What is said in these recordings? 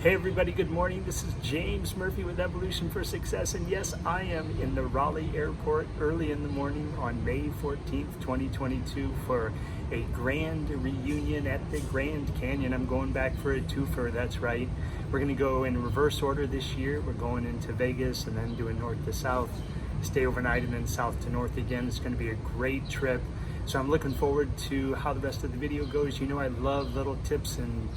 Hey everybody, good morning. This is James Murphy with Evolution for Success, and yes, I am in the Raleigh airport early in the morning on May 14th, 2022 for a grand reunion at the Grand Canyon. I'm going back for a twofer, that's right. We're gonna go in reverse order this year. We're going into Vegas and then doing north to south, stay overnight and then south to north again. It's gonna be a great trip. So I'm looking forward to how the rest of the video goes. You know I love little tips and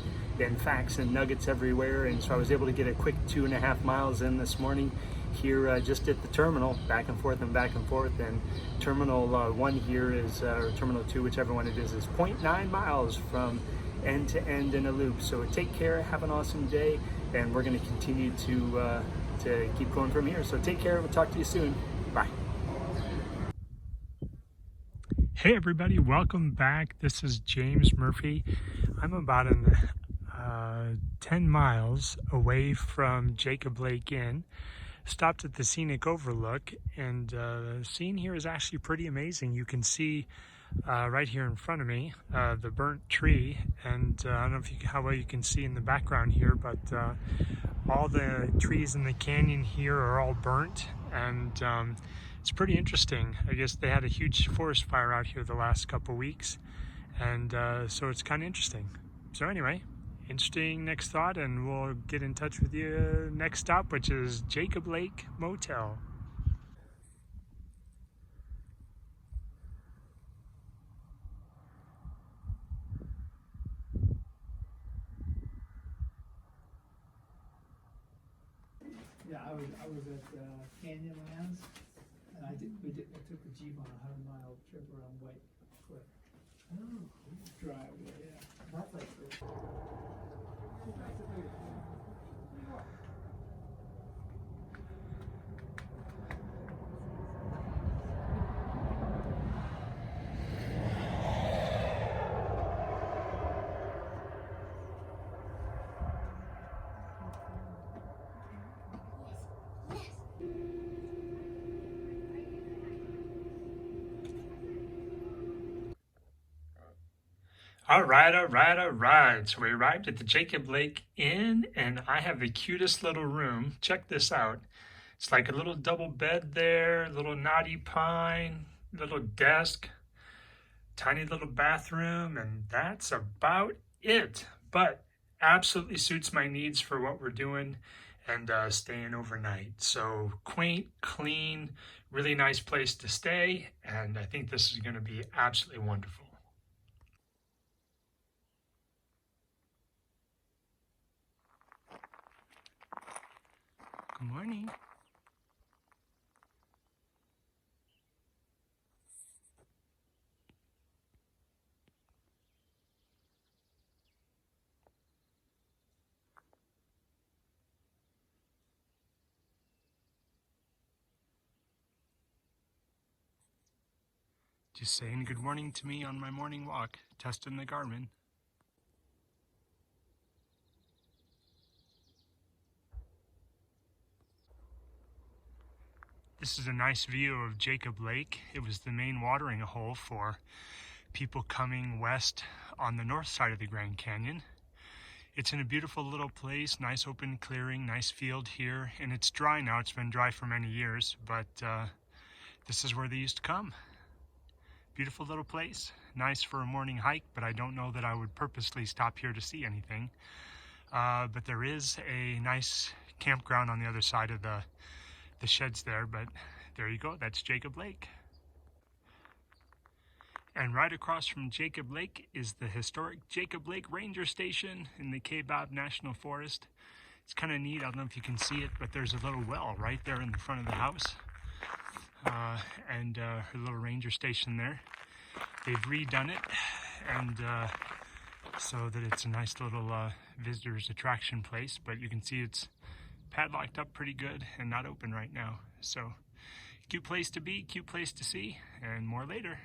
facts and nuggets everywhere, and so I was able to get a quick 2.5 miles in this morning here just at the terminal, back and forth, and terminal 1 here is, or terminal 2, whichever one it is 0.9 miles from end to end in a loop. So take care, have an awesome day, and we're going to continue to keep going from here. So take care, we'll talk to you soon. Bye. Hey everybody, welcome back. This is James Murphy. I'm about 10 miles away from Jacob Lake Inn. Stopped at the Scenic Overlook, and the scene here is actually pretty amazing. You can see right here in front of me the burnt tree, and I don't know how well you can see in the background here, but all the trees in the canyon here are all burnt, and it's pretty interesting. I guess they had a huge forest fire out here the last couple weeks, and so it's kind of interesting. So anyway, interesting next thought, and we'll get in touch with you next stop, which is Jacob Lake Motel. Yeah, I was at Canyonlands, and I took the Jeep on a 100-mile trip around White Cliff. Oh, driveway, yeah. That's like All right. So we arrived at the Jacob Lake Inn, and I have the cutest little room. Check this out. It's like a little double bed there, little knotty pine, little desk, tiny little bathroom, and that's about it. But absolutely suits my needs for what we're doing and staying overnight. So quaint, clean, really nice place to stay, and I think this is going to be absolutely wonderful. Good morning. Just saying good morning to me on my morning walk, testing the Garmin. This is a nice view of Jacob Lake. It was the main watering hole for people coming west on the north side of the Grand Canyon. It's in a beautiful little place, nice open clearing, nice field here, and it's dry now. It's been dry for many years, but this is where they used to come. Beautiful little place, nice for a morning hike, but I don't know that I would purposely stop here to see anything. But there is a nice campground on the other side of the sheds there, but there you go, that's Jacob Lake. And right across from Jacob Lake is the historic Jacob Lake Ranger Station in the Kaibab National Forest. It's kind of neat, I don't know if you can see it, but there's a little well right there in the front of the house, and her little ranger station there. They've redone it, and so that it's a nice little visitors attraction place, but you can see it's padlocked up pretty good and not open right now. So cute place to be, cute place to see, and more later.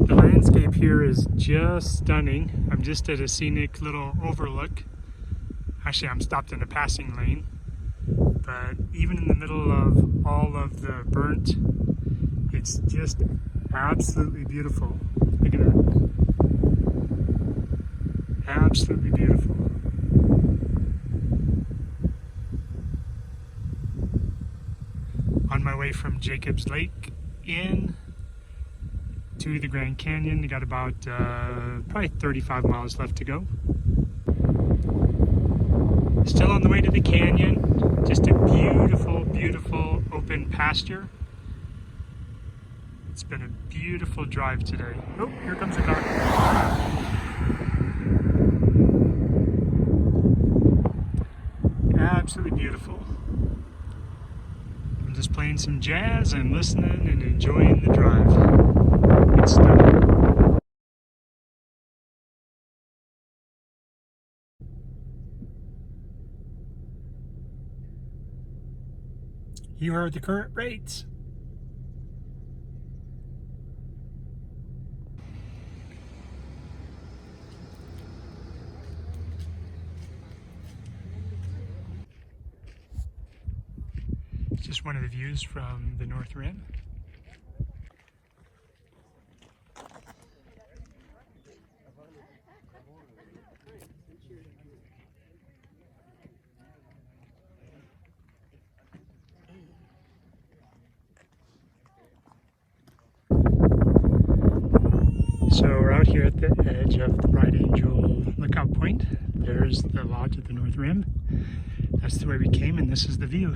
The landscape here is just stunning. I'm just at a scenic little overlook. Actually, I'm stopped in a passing lane. But even in the middle of all of the burnt, it's just absolutely beautiful. Look at that. Absolutely beautiful. On my way from Jacobs Lake in to the Grand Canyon. I got about probably 35 miles left to go. Still on the way to the canyon. Just a beautiful, beautiful open pasture. It's been a beautiful drive today. Oh, here comes a car. Absolutely beautiful. I'm just playing some jazz and listening and enjoying the drive. It's stunning. Here are the current rates. It's just one of the views from the North Rim. So we're out here at the edge of the Bright Angel lookout point. There's the lodge at the North Rim. That's the way we came, and this is the view.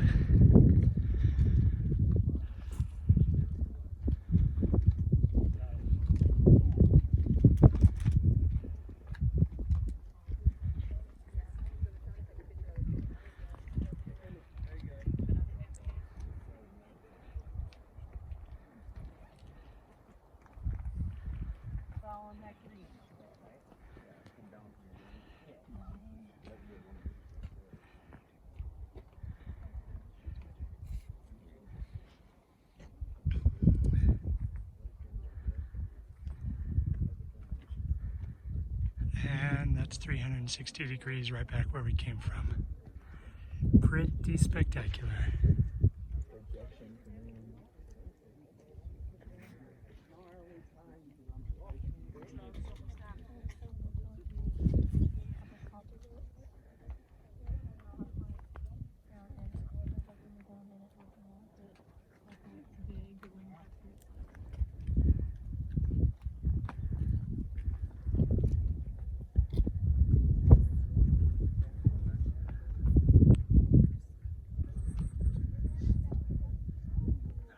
And that's 360 degrees right back where we came from. Pretty spectacular.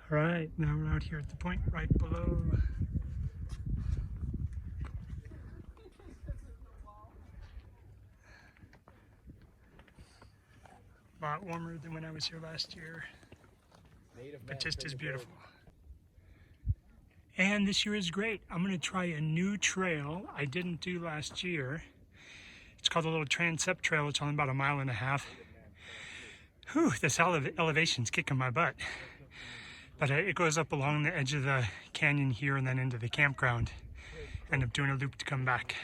All right, now we're out here at the point right below. A lot warmer than when I was here last year, but just as beautiful. And this year is great. I'm gonna try a new trail I didn't do last year. It's called a little transept trail. It's only about 1.5 miles. Whew, this elevation's kicking my butt. But it goes up along the edge of the canyon here and then into the campground. End up doing a loop to come back.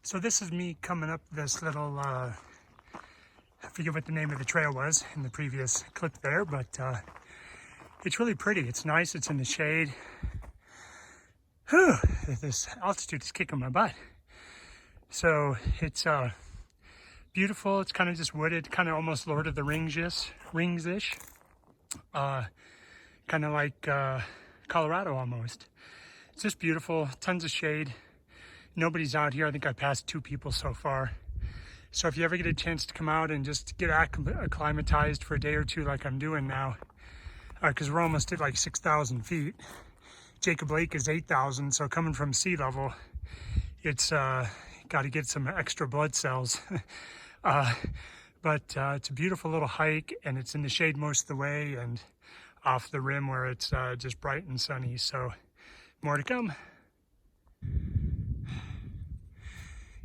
So this is me coming up this little, I forget what the name of the trail was in the previous clip there, but it's really pretty. It's nice, it's in the shade. Whew, this altitude is kicking my butt. So it's beautiful. It's kind of just wooded, kind of almost Lord of the Rings-ish. Kind of like Colorado almost. It's just beautiful, tons of shade. Nobody's out here. I think I passed 2 people so far. So if you ever get a chance to come out and just get acclimatized for a day or 2 like I'm doing now, because we're almost at like 6,000 feet. Jacob Lake is 8,000, so coming from sea level, it's got to get some extra blood cells. But it's a beautiful little hike, and it's in the shade most of the way and off the rim where it's just bright and sunny. So more to come.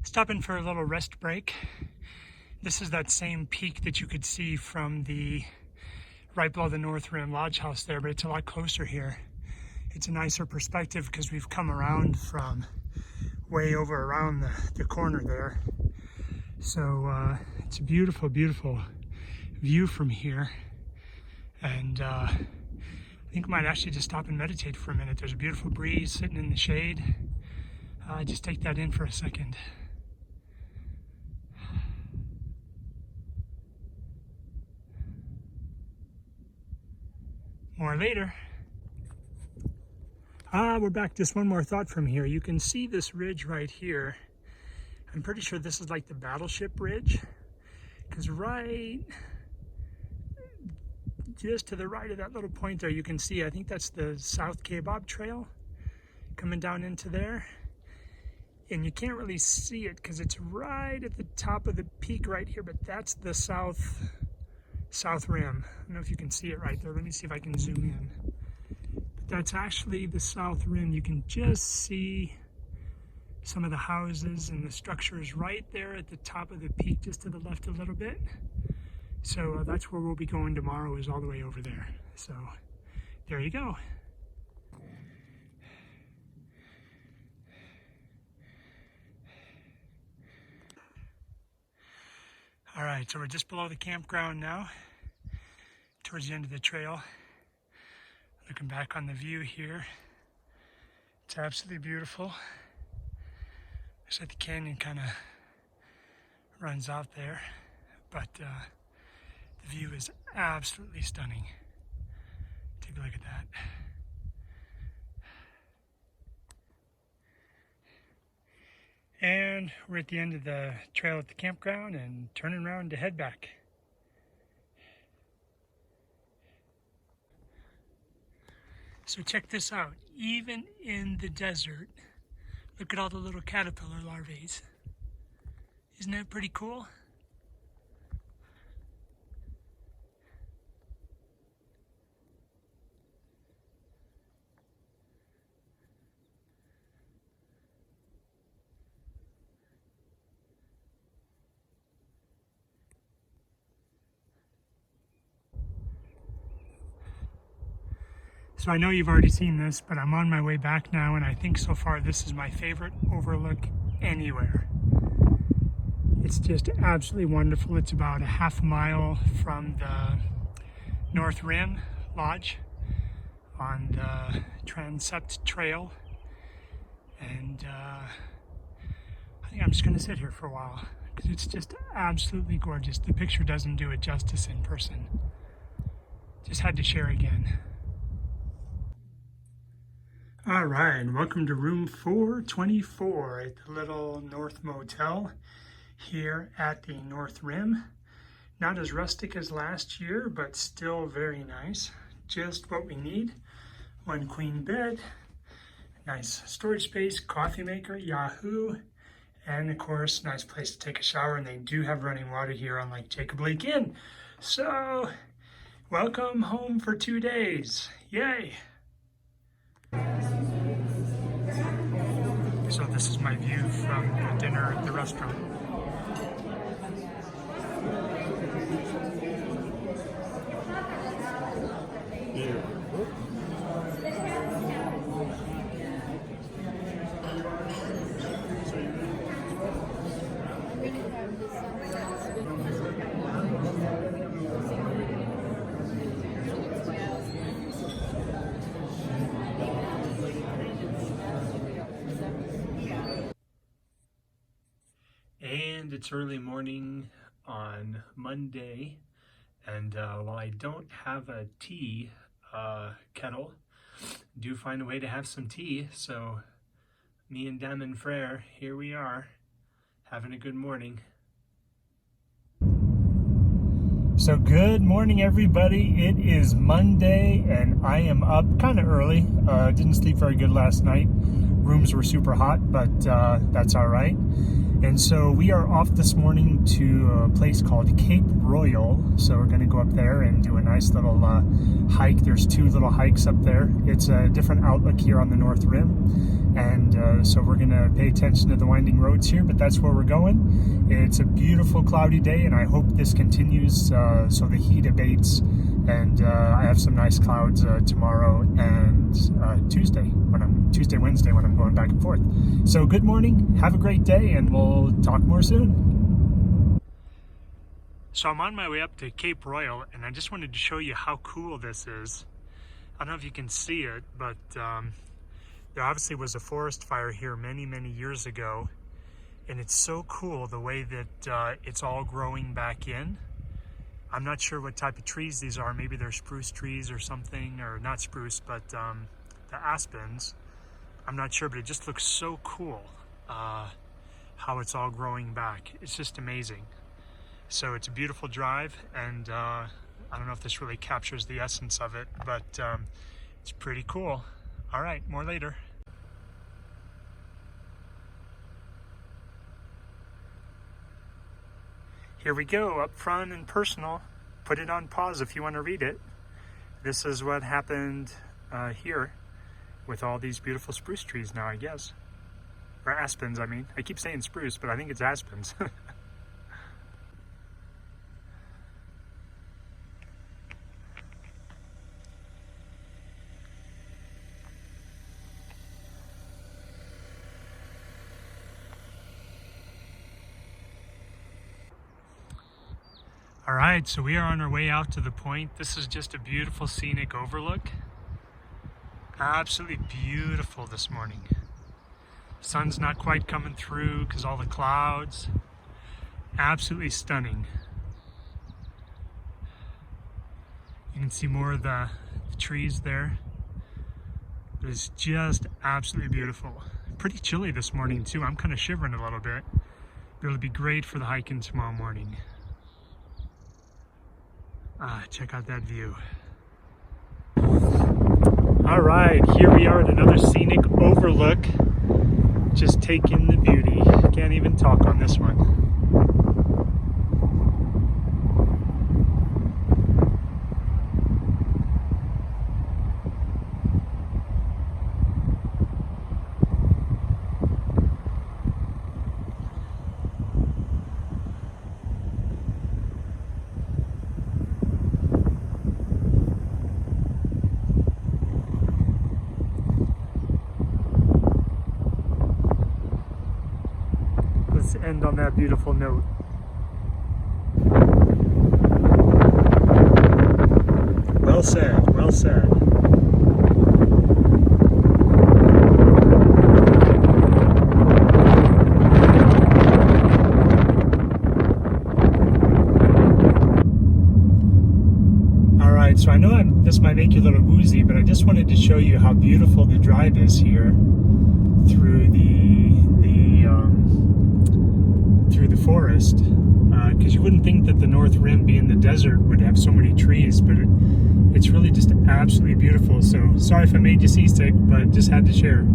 Stopping for a little rest break. This is that same peak that you could see from the right below the North Rim Lodge House there, but it's a lot closer here. It's a nicer perspective because we've come around from way over around the corner there. So It's a beautiful, beautiful view from here. And I think I might actually just stop and meditate for a minute. There's a beautiful breeze sitting in the shade. Just take that in for a second. More later. We're back. Just one more thought from here. You can see this ridge right here. I'm pretty sure this is like the Battleship Ridge, because right just to the right of that little point there, you can see, I think that's the South Kebab Trail coming down into there. And you can't really see it because it's right at the top of the peak right here, but that's the south rim. I don't know if you can see it right there. Let me see if I can zoom in. But that's actually the south rim. You can just see some of the houses and the structures right there at the top of the peak, just to the left a little bit. So that's where we'll be going tomorrow, is all the way over there. So there you go. All right, so we're just below the campground now, towards the end of the trail. Looking back on the view here, it's absolutely beautiful. Looks like the canyon kind of runs out there, but the view is absolutely stunning. Take a look at that. And we're at the end of the trail at the campground and turning around to head back. So check this out. Even in the desert, look at all the little caterpillar larvae. Isn't that pretty cool? So I know you've already seen this, but I'm on my way back now, and I think so far this is my favorite overlook anywhere. It's just absolutely wonderful. It's about a half mile from the North Rim Lodge on the Transept Trail. And I think I'm just gonna sit here for a while because it's just absolutely gorgeous. The picture doesn't do it justice in person. Just had to share again. All right, welcome to room 424 at the little North Motel here at the North Rim. Not as rustic as last year, but still very nice. Just what we need. One queen bed, nice storage space, coffee maker, Yahoo, and of course, nice place to take a shower. And they do have running water here, unlike Jacob Lake Inn. So, welcome home for 2 days. Yay! So this is my view from the dinner at the restaurant. And it's early morning on Monday, and while I don't have a tea kettle, do find a way to have some tea. So me and Dame and Frere, here we are, having a good morning. So good morning, everybody. It is Monday, and I am up kind of early. Didn't sleep very good last night. Rooms were super hot, but that's all right. And so we are off this morning to a place called Cape Royal. So we're going to go up there and do a nice little hike. There's 2 little hikes up there. It's a different outlook here on the North Rim. And so we're going to pay attention to the winding roads here, but that's where we're going. It's a beautiful cloudy day, and I hope this continues so the heat abates. And I have some nice clouds tomorrow and Wednesday when I'm going back and forth. So good morning, have a great day, and we'll talk more soon. So I'm on my way up to Cape Royal, and I just wanted to show you how cool this is. I don't know if you can see it, but there obviously was a forest fire here many, many years ago. And it's so cool the way that it's all growing back in. I'm not sure what type of trees these are. Maybe they're spruce trees or something, or not spruce, but the aspens. I'm not sure, but it just looks so cool how it's all growing back. It's just amazing. So it's a beautiful drive, and I don't know if this really captures the essence of it, but it's pretty cool. All right, more later. Here we go, up front and personal. Put it on pause if you want to read it. This is what happened here with all these beautiful spruce trees now, I guess. Or aspens, I mean. I keep saying spruce, but I think it's aspens. All right, so we are on our way out to the point. This is just a beautiful scenic overlook. Absolutely beautiful this morning. Sun's not quite coming through because all the clouds. Absolutely stunning. You can see more of the trees there. It is just absolutely beautiful. Pretty chilly this morning too. I'm kind of shivering a little bit. But it'll be great for the hiking tomorrow morning. Check out that view. All right, here we are at another scenic overlook. Just take in the beauty. Can't even talk on this one. Let's end on that beautiful note. Well said, well said. All right, so I know this might make you a little woozy, but I just wanted to show you how beautiful the drive is here through the forest, because you wouldn't think that the North Rim, being the desert, would have so many trees, but it's really just absolutely beautiful. So sorry if I made you seasick, but just had to share.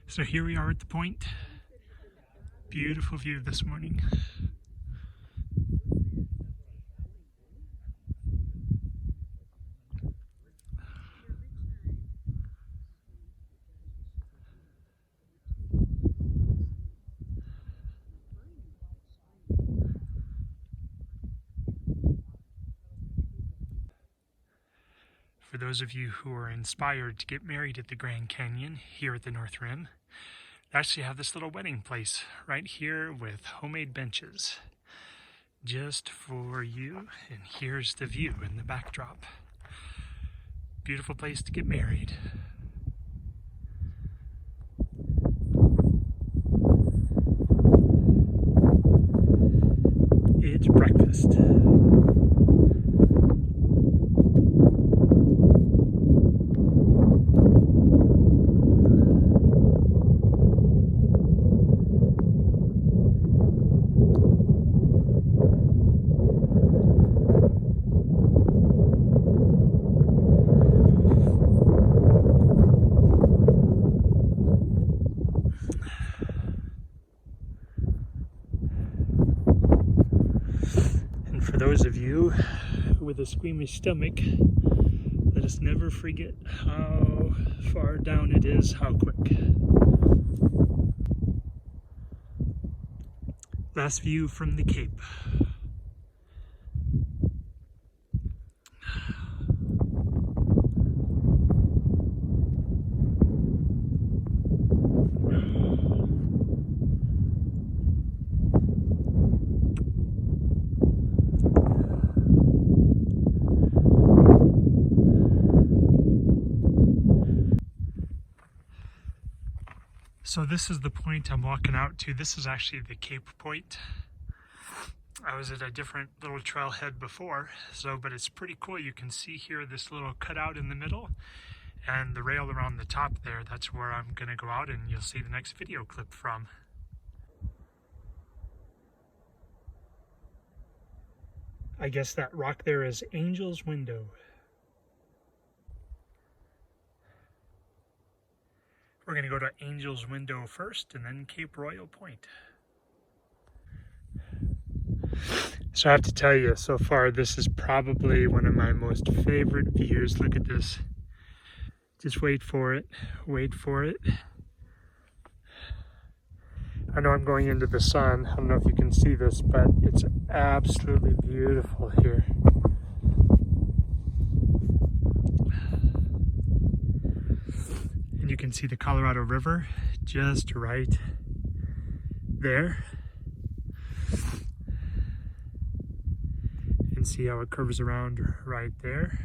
So here we are at the point. Beautiful view this morning. For those of you who are inspired to get married at the Grand Canyon here at the North Rim, they actually have this little wedding place right here with homemade benches just for you. And here's the view in the backdrop. Beautiful place to get married. It's breakfast. For those of you with a squeamish stomach, let us never forget how far down it is, how quick. Last view from the Cape. So this is the point I'm walking out to. This is actually the Cape Point. I was at a different little trailhead before, but it's pretty cool. You can see here this little cutout in the middle and the rail around the top there. That's where I'm gonna go out, and you'll see the next video clip from. I guess that rock there is Angel's Window. We're gonna go to Angel's Window first and then Cape Royal Point. So I have to tell you, so far this is probably one of my most favorite views. Look at this. Just wait for it, wait for it. I know I'm going into the sun. I don't know if you can see this, but it's absolutely beautiful here. And you can see the Colorado River just right there. And see how it curves around right there.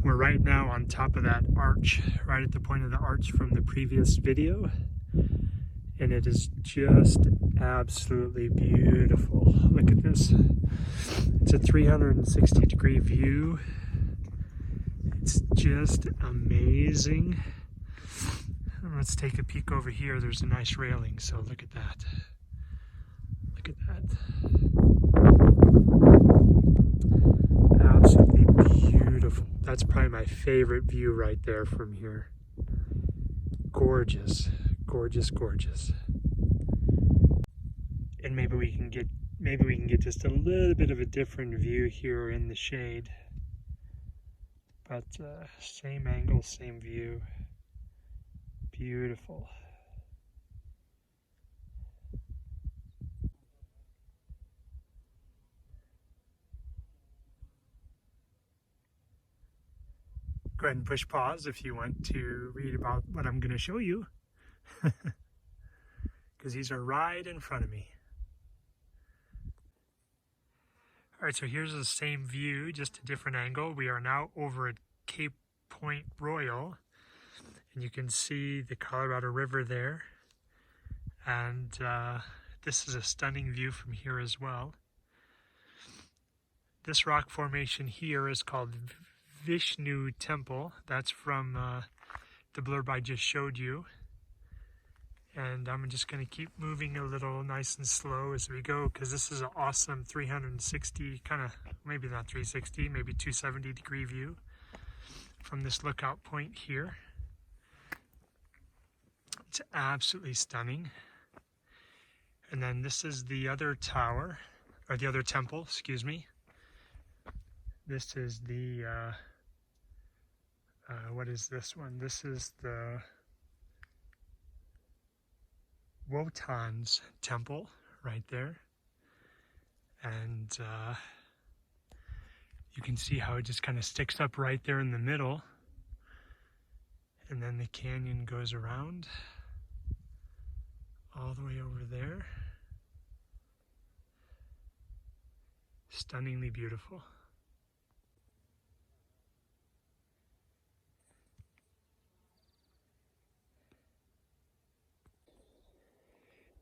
We're right now on top of that arch, right at the point of the arch from the previous video. And it is just absolutely beautiful. Look at this. It's a 360-degree view. It's just amazing. Let's take a peek over here. There's a nice railing, so look at that. Look at that. Absolutely beautiful. That's probably my favorite view right there from here. Gorgeous, gorgeous, gorgeous. And maybe we can get just a little bit of a different view here in the shade. But same angle, same view. Beautiful. Go ahead and push pause if you want to read about what I'm going to show you. Because these are right in front of me. Alright, so here's the same view, just a different angle. We are now over at Cape Point Royal. And you can see the Colorado River there. And this is a stunning view from here as well. This rock formation here is called Vishnu Temple. That's from the blurb I just showed you. And I'm just going to keep moving a little nice and slow as we go, because this is an awesome 360, kind of, maybe not 360, maybe 270-degree view from this lookout point here. It's absolutely stunning. And then this is the other tower, or the other temple, excuse me. This is the, what is this one? This is the Wotan's temple right there. And you can see how it just kind of sticks up right there in the middle. And then the canyon goes around all the way over there. Stunningly beautiful.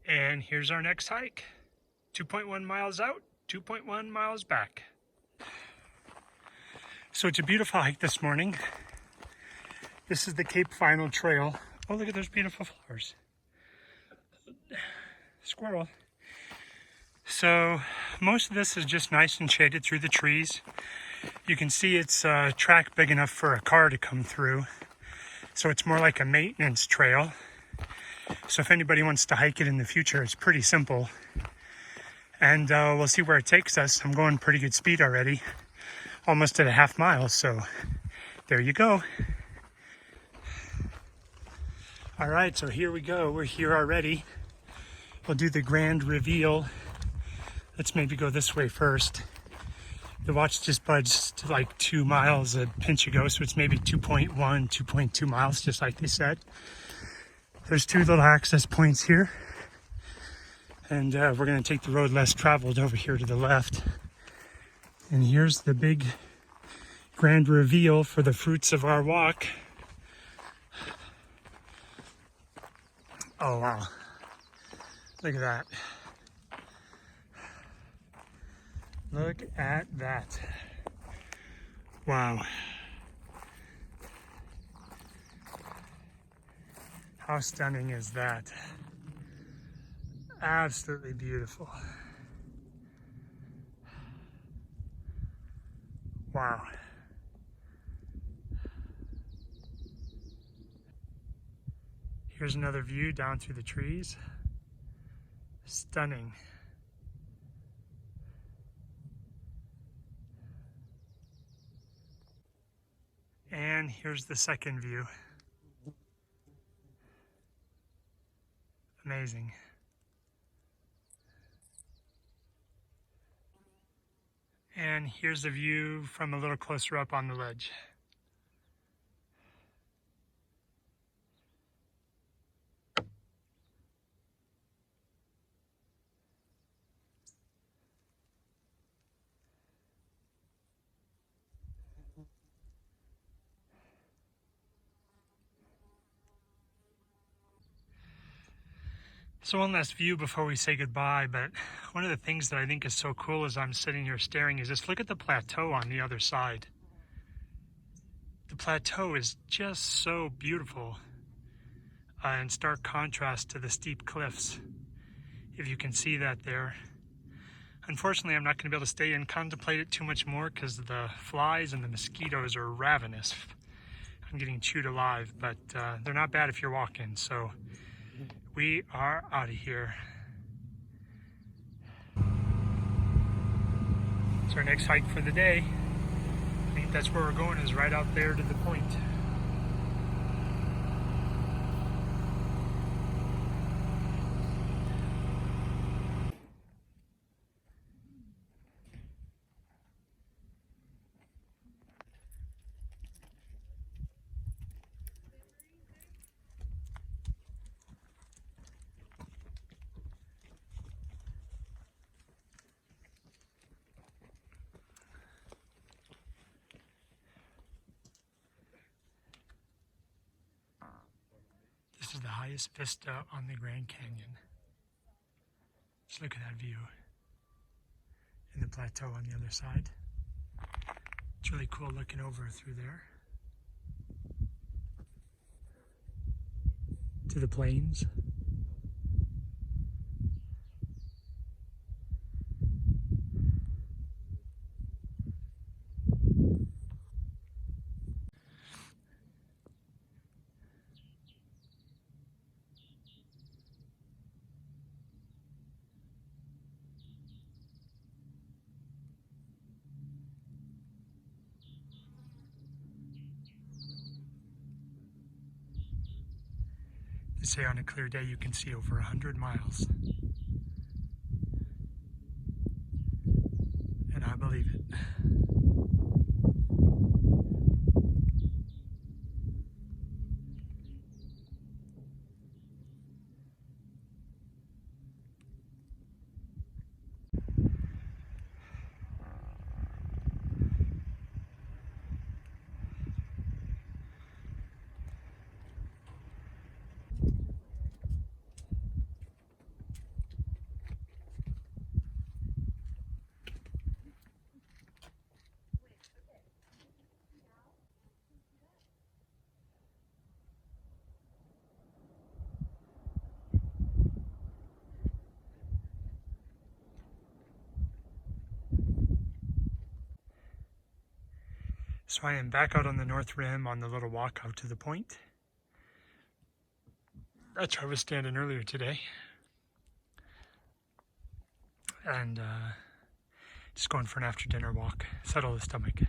And here's our next hike. 2.1 miles out, 2.1 miles back. So it's a beautiful hike this morning. This is the Cape Final Trail. Oh, look at those beautiful flowers. Squirrel. So most of this is just nice and shaded through the trees. You can see it's a track big enough for a car to come through. So it's more like a maintenance trail. So if anybody wants to hike it in the future, it's pretty simple. And we'll see where it takes us. I'm going pretty good speed already. Almost at a half mile, so there you go. All right, so here we go. We're here already. We'll do the grand reveal. Let's maybe go this way first. The watch just budged to like 2 miles a pinch ago, so it's maybe 2.1, 2.2 miles, just like they said. There's 2 little access points here. And we're gonna take the road less traveled over here to the left. And here's the big grand reveal for the fruits of our walk. Oh wow, look at that. Look at that. Wow. How stunning is that? Absolutely beautiful. Wow. Here's another view down through the trees. Stunning. And here's the second view. Amazing. And here's the view from a little closer up on the ledge. So one last view before we say goodbye, but one of the things that I think is so cool as I'm sitting here staring is just look at the plateau on the other side. The plateau is just so beautiful, in stark contrast to the steep cliffs, if you can see that there. Unfortunately, I'm not going to be able to stay and contemplate it too much more because the flies and the mosquitoes are ravenous. I'm getting chewed alive, but they're not bad if you're walking, so we are out of here. So our next hike for the day, I think that's where we're going, is right out there to the point. This is the highest vista on the Grand Canyon. Just look at that view. And the plateau on the other side. It's really cool looking over through there to the plains. They say on a clear day you can see over 100 miles. And I believe it. So I am back out on the North Rim on the little walk out to the point. That's where I was standing earlier today. And just going for an after dinner walk, settle the stomach.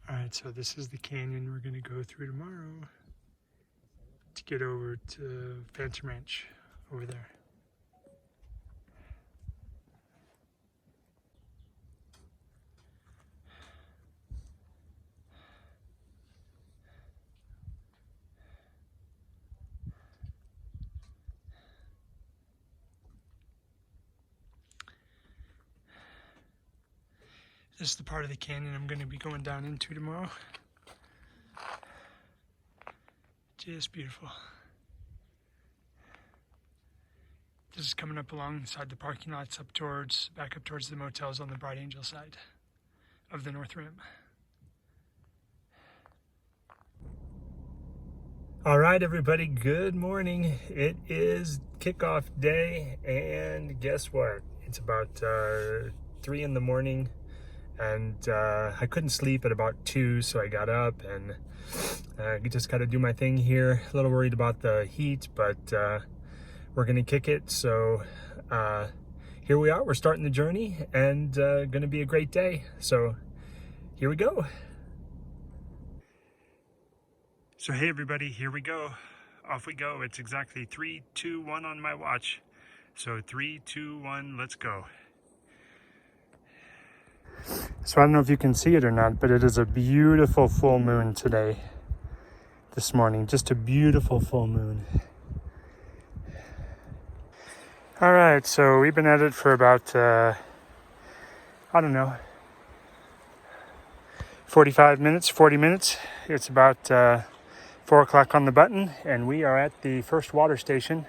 Alright, so this is the canyon we're going to go through tomorrow to get over to Phantom Ranch over there. This is the part of the canyon I'm going to be going down into tomorrow. Just beautiful. This is coming up alongside the parking lots back up towards the motels on the Bright Angel side of the North Rim. All right, everybody, good morning. It is kickoff day, and guess what? It's about 3 in the morning, and I couldn't sleep at about 2, so I got up and just got to do my thing here. A little worried about the heat, but we're gonna kick it. So here we are, we're starting the journey, and gonna be a great day. So here we go. So hey everybody, here we go. Off we go. It's exactly 3, 2, 1 on my watch. So 3, 2, 1, let's go. So I don't know if you can see it or not, but it is a beautiful full moon today, this morning. Just a beautiful full moon. All right, so we've been at it for about, I don't know, 45 minutes, 40 minutes. It's about 4 o'clock on the button, and we are at the first water station.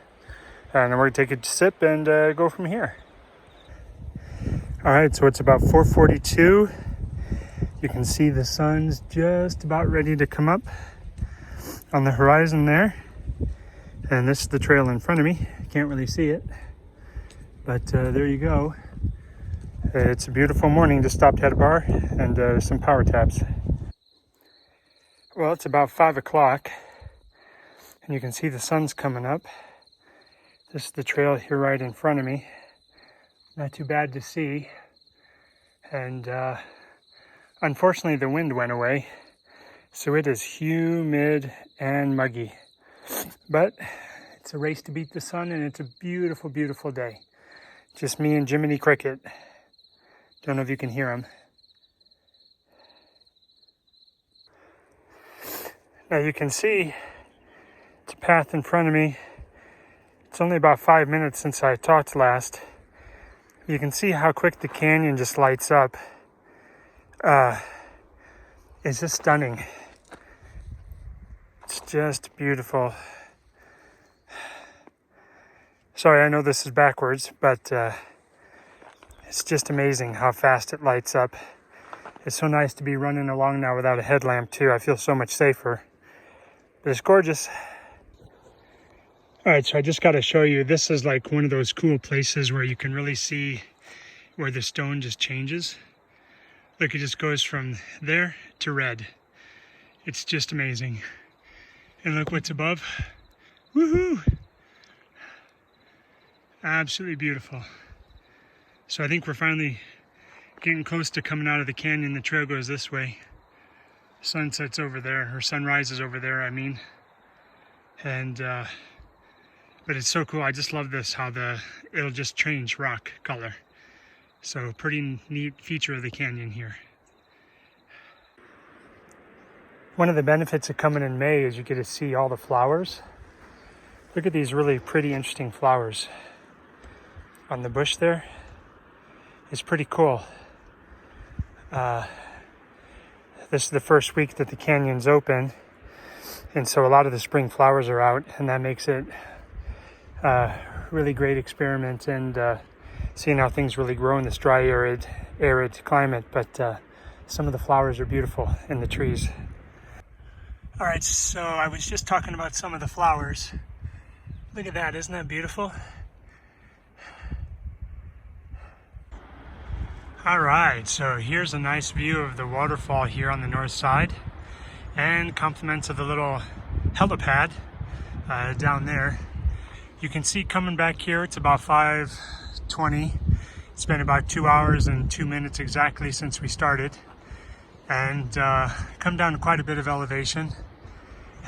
And we're gonna take a sip and go from here. All right, so it's about 4:42. You can see the sun's just about ready to come up on the horizon there. And this is the trail in front of me. Can't really see it, but there you go. It's a beautiful morning. Just stopped at a bar and some power taps. Well, it's about 5 o'clock, and you can see the sun's coming up. This is the trail here right in front of me. Not too bad to see. And unfortunately, the wind went away, so it is humid and muggy. But it's a race to beat the sun, and it's a beautiful, beautiful day. Just me and Jiminy Cricket. Don't know if you can hear him. Now you can see it's a path in front of me. It's only about 5 minutes since I talked last. You can see how quick the canyon just lights up. It's just stunning. It's just beautiful. Sorry, I know this is backwards, but it's just amazing how fast it lights up. It's so nice to be running along now without a headlamp too. I feel so much safer. But it's gorgeous. All right, so I just got to show you, this is like one of those cool places where you can really see where the stone just changes. Look, it just goes from there to red. It's just amazing. And look what's above. Woohoo! Absolutely beautiful. So I think we're finally getting close to coming out of the canyon. The trail goes this way. Sun sets over there, or sun rises over there, I mean. And but it's so cool. I just love this, how it'll just change rock color. So pretty neat feature of the canyon here. One of the benefits of coming in May is you get to see all the flowers. Look at these really pretty, interesting flowers on the bush there. It's pretty cool. This is the first week that the canyon's open, and so a lot of the spring flowers are out, and that makes it really great experiment and seeing how things really grow in this dry, arid climate. But some of the flowers are beautiful in the trees. All right, so I was just talking about some of the flowers. Look at that, isn't that beautiful? All right, so here's a nice view of the waterfall here on the north side, and compliments of the little helipad down there. You can see coming back here, it's about 5:20. It's been about 2 hours and 2 minutes exactly since we started, and come down to quite a bit of elevation,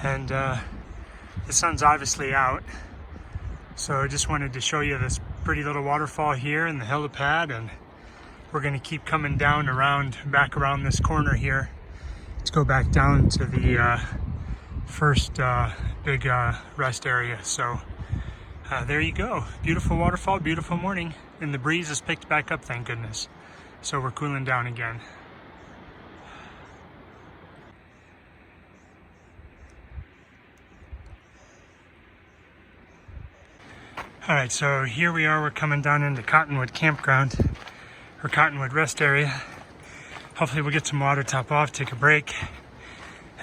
and the sun's obviously out. So I just wanted to show you this pretty little waterfall here and the helipad, and we're going to keep coming down back around this corner here to go back down to the first big rest area. So there you go. Beautiful waterfall, beautiful morning, and the breeze has picked back up, thank goodness. So we're cooling down again. All right, so here we are, we're coming down into Cottonwood Campground, or Cottonwood Rest Area. Hopefully we'll get some water, top off, take a break,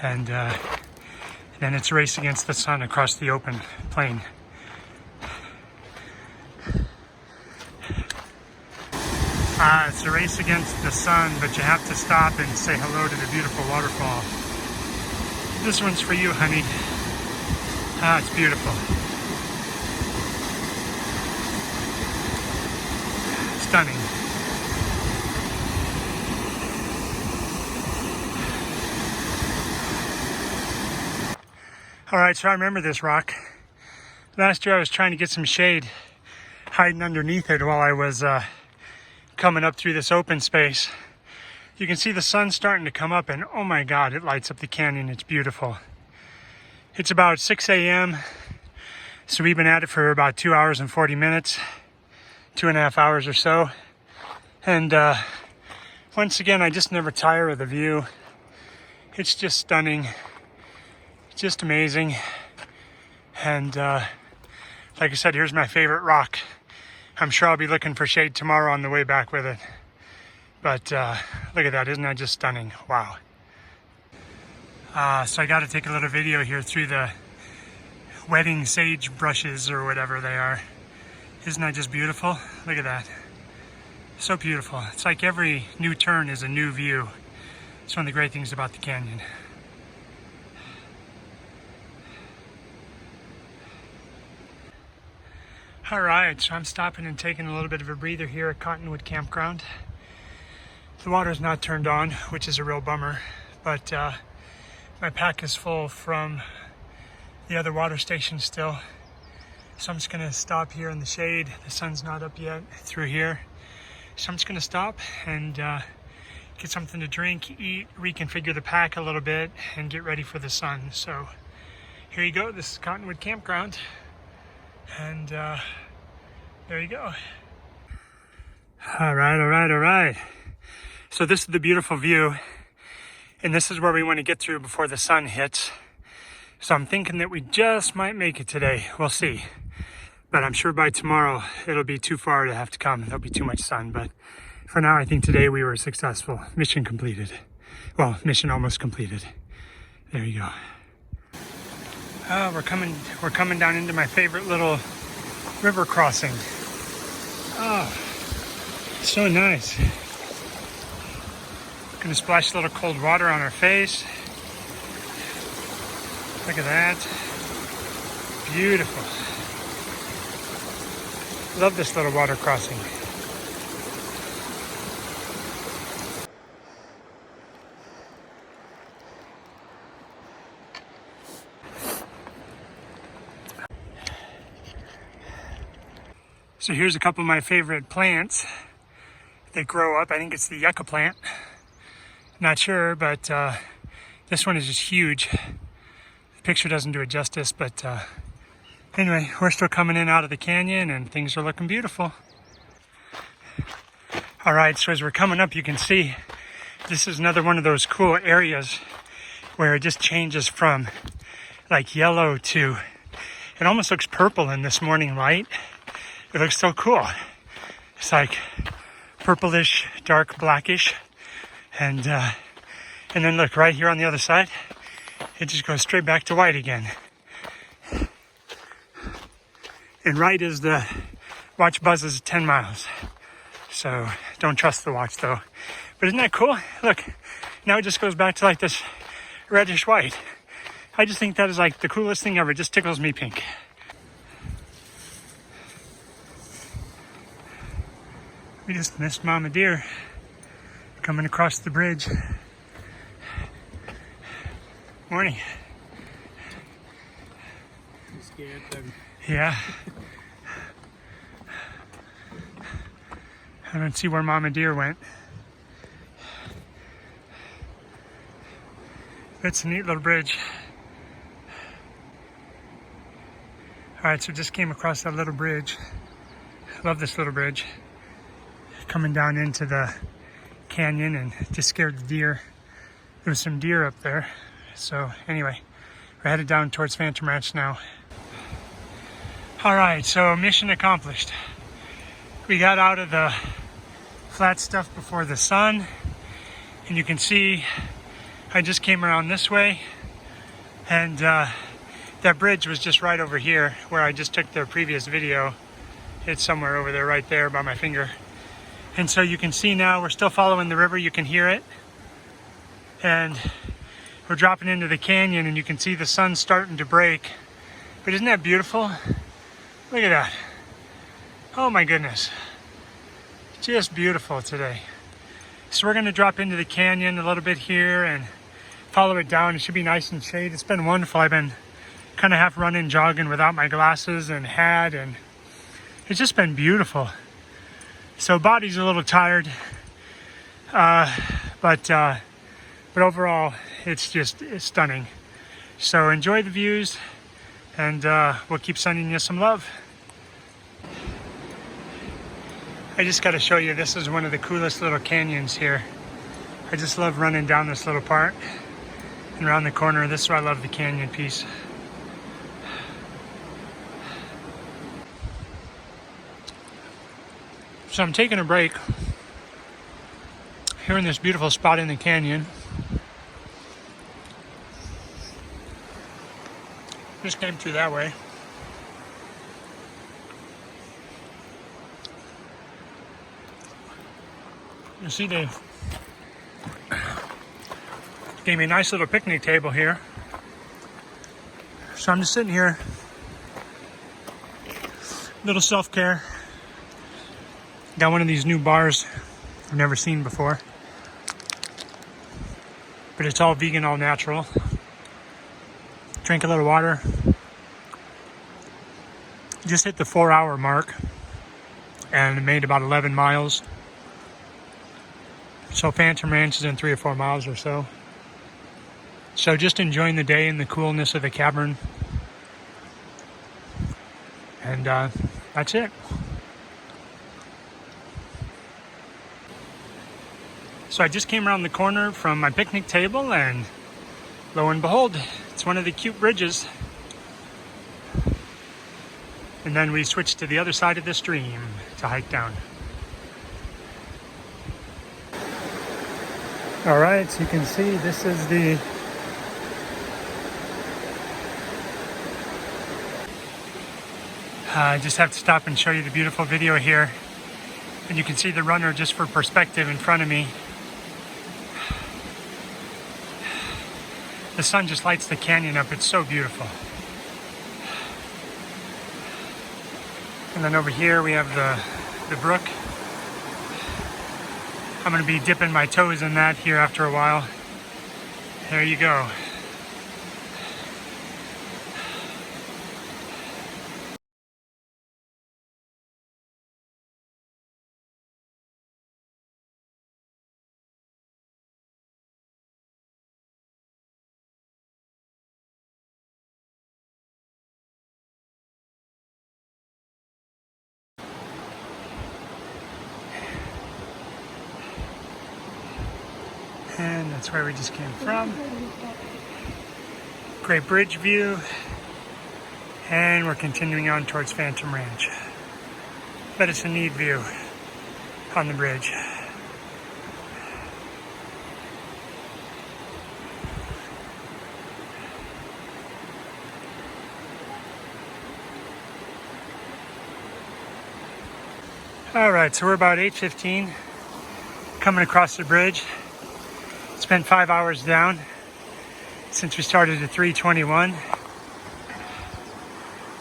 and then it's a race against the sun across the open plain. It's a race against the sun, but you have to stop and say hello to the beautiful waterfall. This one's for you, honey. It's beautiful. Stunning. All right, so I remember this rock. Last year I was trying to get some shade, hiding underneath it while I was coming up through this open space. You can see the sun starting to come up, and oh my God, it lights up the canyon. It's beautiful. It's about 6 a.m. So we've been at it for about 2 hours and 40 minutes, 2.5 hours or so. And once again, I just never tire of the view. It's just stunning, just amazing. And like I said, here's my favorite rock. I'm sure I'll be looking for shade tomorrow on the way back with it. But look at that, isn't that just stunning? Wow. So I got to take a little video here through the wedding sage brushes or whatever they are. Isn't that just beautiful? Look at that. So beautiful. It's like every new turn is a new view. It's one of the great things about the canyon. All right, so I'm stopping and taking a little bit of a breather here at Cottonwood Campground. The water's not turned on, which is a real bummer, but my pack is full from the other water station still. So I'm just gonna stop here in the shade. The sun's not up yet through here. So I'm just gonna stop and get something to drink, eat, reconfigure the pack a little bit, and get ready for the sun. So here you go, this is Cottonwood Campground. And there you go. All right. So this is the beautiful view, and this is where we want to get through before the sun hits. So I'm thinking that we just might make it today. We'll see. But I'm sure by tomorrow it'll be too far to have to come. There'll be too much sun. But for now, I think today we were successful. Mission completed. Well, mission almost completed. There you go. We're coming down into my favorite little river crossing. Oh, so nice. Gonna splash a little cold water on our face. Look at that. Beautiful. Love this little water crossing. So here's a couple of my favorite plants that grow up. I think it's the yucca plant. Not sure, but this one is just huge. The picture doesn't do it justice, but anyway, we're still coming in out of the canyon and things are looking beautiful. All right, so as we're coming up, you can see this is another one of those cool areas where it just changes from like yellow to, it almost looks purple in this morning light. It looks so cool. It's like purplish, dark blackish. And then look right here on the other side, it just goes straight back to white again. And right as the watch buzzes 10 miles. So don't trust the watch though. But isn't that cool? Look, now it just goes back to like this reddish white. I just think that is like the coolest thing ever. It just tickles me pink. We just missed Mama Deer coming across the bridge. Morning. You scared them? Yeah. I don't see where Mama Deer went. It's a neat little bridge. All right, so just came across that little bridge. Love this little bridge. Coming down into the canyon and just scared the deer. There was some deer up there. So anyway, we're headed down towards Phantom Ranch now. All right, so mission accomplished. We got out of the flat stuff before the sun, and you can see I just came around this way, and that bridge was just right over here where I just took the previous video. It's somewhere over there, right there by my finger. And so you can see now we're still following the river. You can hear it, and we're dropping into the canyon, and you can see the sun starting to break. But isn't that beautiful? Look at that. Oh my goodness. Just beautiful today. So we're gonna drop into the canyon a little bit here and follow it down. It should be nice and shade. It's been wonderful. I've been kind of half running, jogging without my glasses and hat, and it's just been beautiful. So body's a little tired, but overall it's stunning. So enjoy the views, and we'll keep sending you some love. I just got to show you, this is one of the coolest little canyons here. I just love running down this little part and around the corner. This is why I love the canyon piece. So I'm taking a break here in this beautiful spot in the canyon. Just came through that way. You see they gave me a nice little picnic table here. So I'm just sitting here, little self-care. Got one of these new bars I've never seen before, but it's all vegan, all natural. Drink a little water. Just hit the 4-hour mark and made about 11 miles. So Phantom Ranch is in 3 or 4 miles or so. So just enjoying the day and the coolness of the cavern. And that's it. So I just came around the corner from my picnic table, and lo and behold, it's one of the cute bridges. And then we switched to the other side of the stream to hike down. All right, so you can see this is the I just have to stop and show you the beautiful video here. And you can see the runner just for perspective in front of me. The sun just lights the canyon up. It's so beautiful. And then over here we have the brook. I'm going to be dipping my toes in that here after a while. There you go. And that's where we just came from. Great bridge view. And we're continuing on towards Phantom Ranch. But it's a neat view on the bridge. All right, so we're about 8:15 coming across the bridge. It's been 5 hours down since we started at 3:21.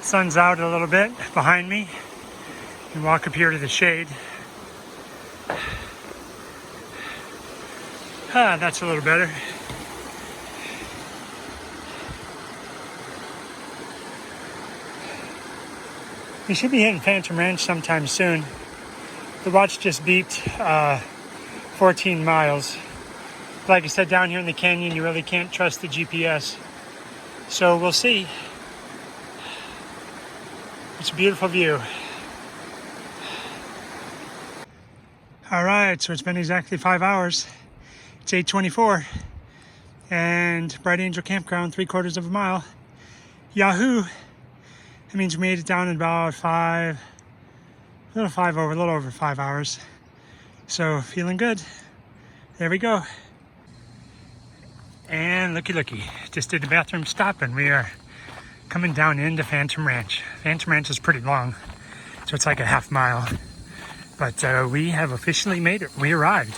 Sun's out a little bit behind me. You can walk up here to the shade. That's a little better. We should be hitting Phantom Ranch sometime soon. The watch just beeped 14 miles. Like I said, down here in the canyon, you really can't trust the GPS. So we'll see. It's a beautiful view. All right, so it's been exactly 5 hours. It's 8:24, and Bright Angel Campground, 3/4 of a mile. Yahoo! That means we made it down in about a little over 5 hours. So feeling good. There we go. And looky, just did the bathroom stop, and we are coming down into Phantom Ranch. Phantom Ranch is pretty long, so it's like a half mile. But we have officially made it. We arrived.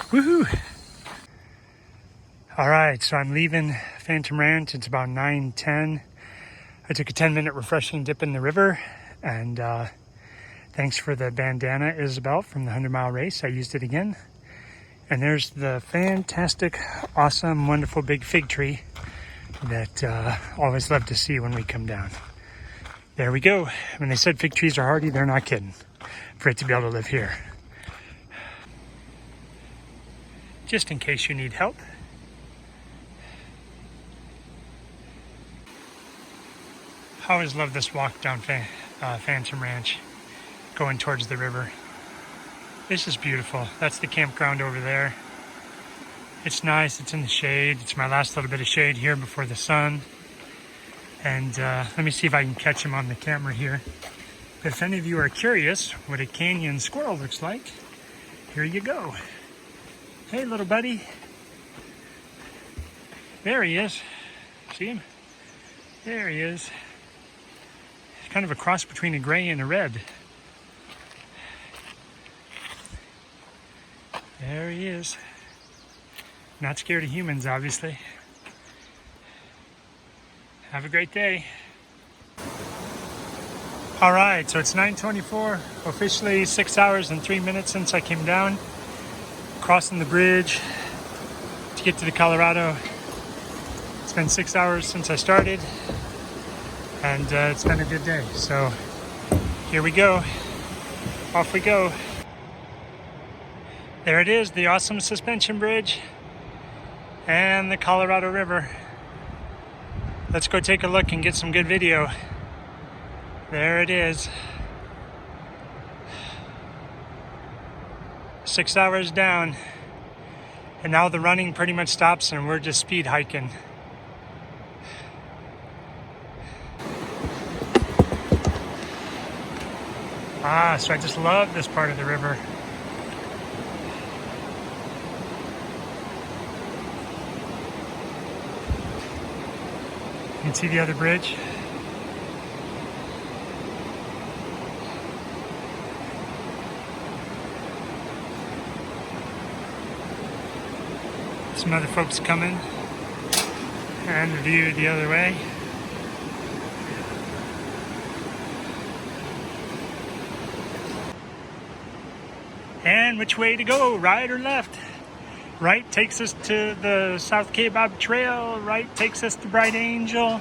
Woohoo! All right, so I'm leaving Phantom Ranch. It's about 9:10. I took a 10-minute refreshing dip in the river, and thanks for the bandana, Isabel, from the 100-mile race. I used it again. And there's the fantastic, awesome, wonderful big fig tree that always love to see when we come down. There we go. When they said fig trees are hardy, they're not kidding. For it to be able to live here. Just in case you need help. I always love this walk down Phantom Ranch, going towards the river. This is beautiful. That's the campground over there. It's nice, it's in the shade. It's my last little bit of shade here before the sun. And let me see if I can catch him on the camera here. But if any of you are curious what a canyon squirrel looks like, here you go. Hey, little buddy. There he is. See him? There he is. It's kind of a cross between a gray and a red. There he is. Not scared of humans, obviously. Have a great day. All right, so it's 9:24, officially 6 hours and 3 minutes since I came down, crossing the bridge to get to the Colorado. It's been 6 hours since I started, and it's been a good day. So here we go. Off we go. There it is, the awesome suspension bridge and the Colorado River. Let's go take a look and get some good video. There it is. 6 hours down, and now the running pretty much stops and we're just speed hiking. So I just love this part of the river. You can see the other bridge. Some other folks coming, and the view the other way. And which way to go, right or left? Right takes us to the South Kaibab Trail, right takes us to Bright Angel,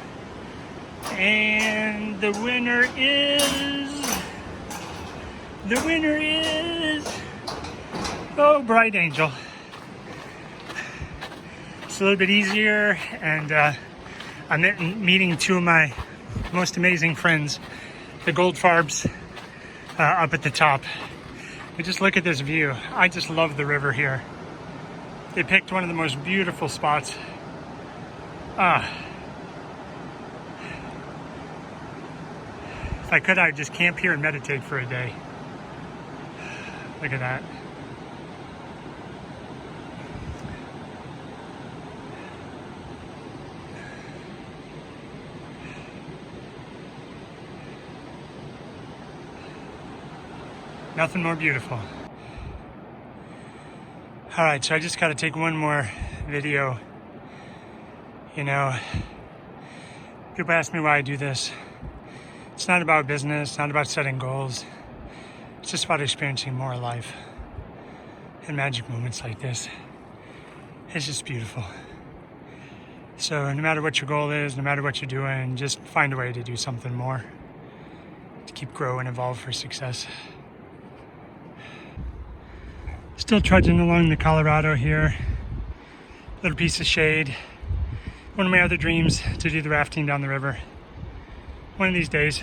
and the winner is, oh, Bright Angel. It's a little bit easier, and I'm meeting two of my most amazing friends, the Goldfarbs, up at the top. But just look at this view. I just love the river here. They picked one of the most beautiful spots. If I could, I'd just camp here and meditate for a day. Look at that. Nothing more beautiful. All right, so I just got to take one more video. You know, people ask me why I do this. It's not about business, it's not about setting goals. It's just about experiencing more life and magic moments like this. It's just beautiful. So no matter what your goal is, no matter what you're doing, just find a way to do something more to keep growing and evolve for success. Still trudging along the Colorado here. Little piece of shade. One of my other dreams to do the rafting down the river. One of these days.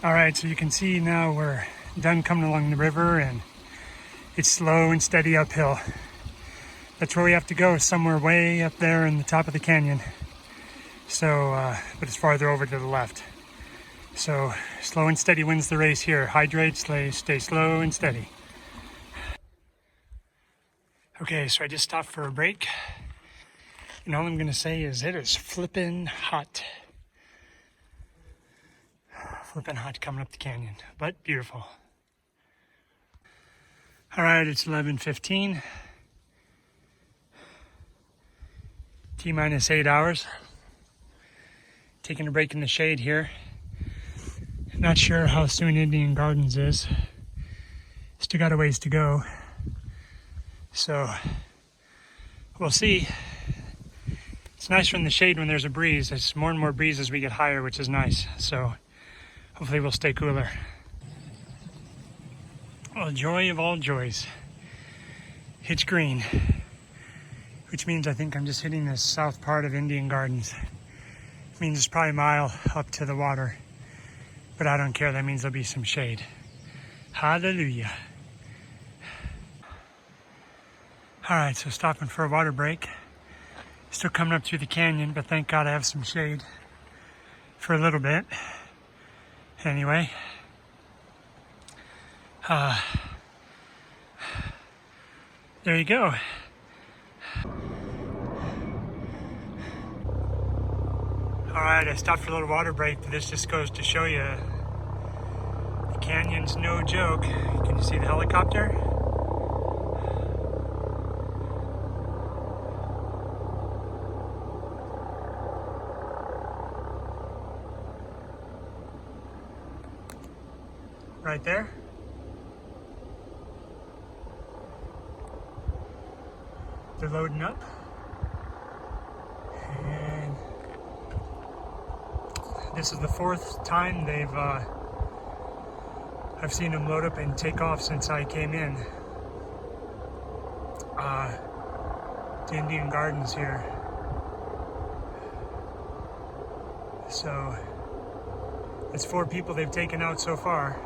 All right, so you can see now we're done coming along the river, and it's slow and steady uphill. That's where we have to go, somewhere way up there in the top of the canyon. So, but it's farther over to the left. So slow and steady wins the race here. Hydrate, stay slow and steady. Okay, so I just stopped for a break. And all I'm gonna say is it is flippin' hot. Flippin' hot coming up the canyon, but beautiful. All right, it's 11:15. T-minus 8 hours. Taking a break in the shade here. Not sure how soon Indian Gardens is. Still got a ways to go. So we'll see. It's nice from the shade when there's a breeze. It's more and more breeze as we get higher, which is nice. So hopefully we'll stay cooler. Well, joy of all joys. It's green, which means I think I'm just hitting the south part of Indian Gardens. It means it's probably a mile up to the water. But I don't care, that means there'll be some shade. Hallelujah. All right, so stopping for a water break. Still coming up through the canyon, but thank God I have some shade for a little bit. Anyway. There you go. All right, I stopped for a little water break, but this just goes to show you the canyon's no joke. Can you see the helicopter? Right there. They're loading up. And this is the fourth time I've seen them load up and take off since I came in to Indian Gardens here. So it's 4 people they've taken out so far.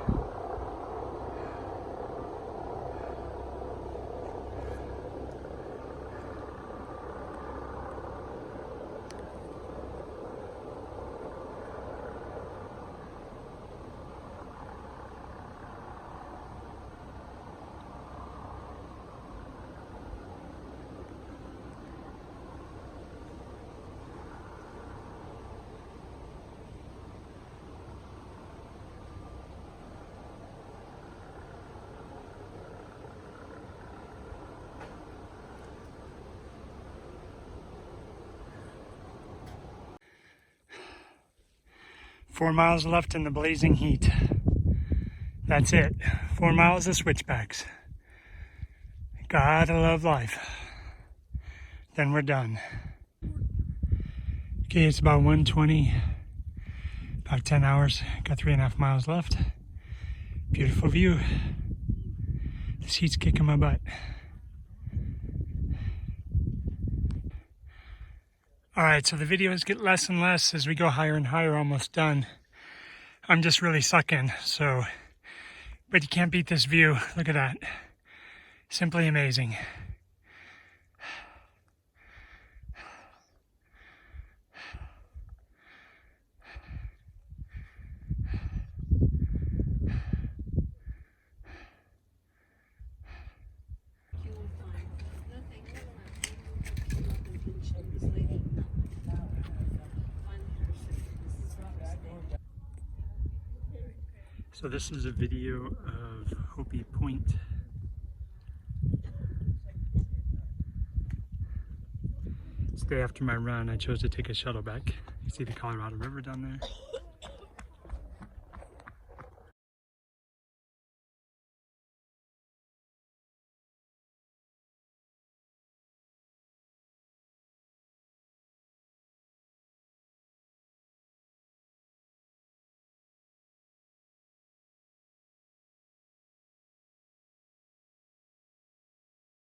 Four miles left in the blazing heat. That's it. 4 miles of switchbacks. Gotta love life. Then we're done. Okay, it's about 1:20. About 10 hours. Got 3.5 miles left. Beautiful view. This heat's kicking my butt. Alright, so the videos get less and less as we go higher and higher, almost done. I'm just really sucking, so, but you can't beat this view. Look at that. Simply amazing. So this is a video of Hopi Point. It's the day after my run. I chose to take a shuttle back. You see the Colorado River down there?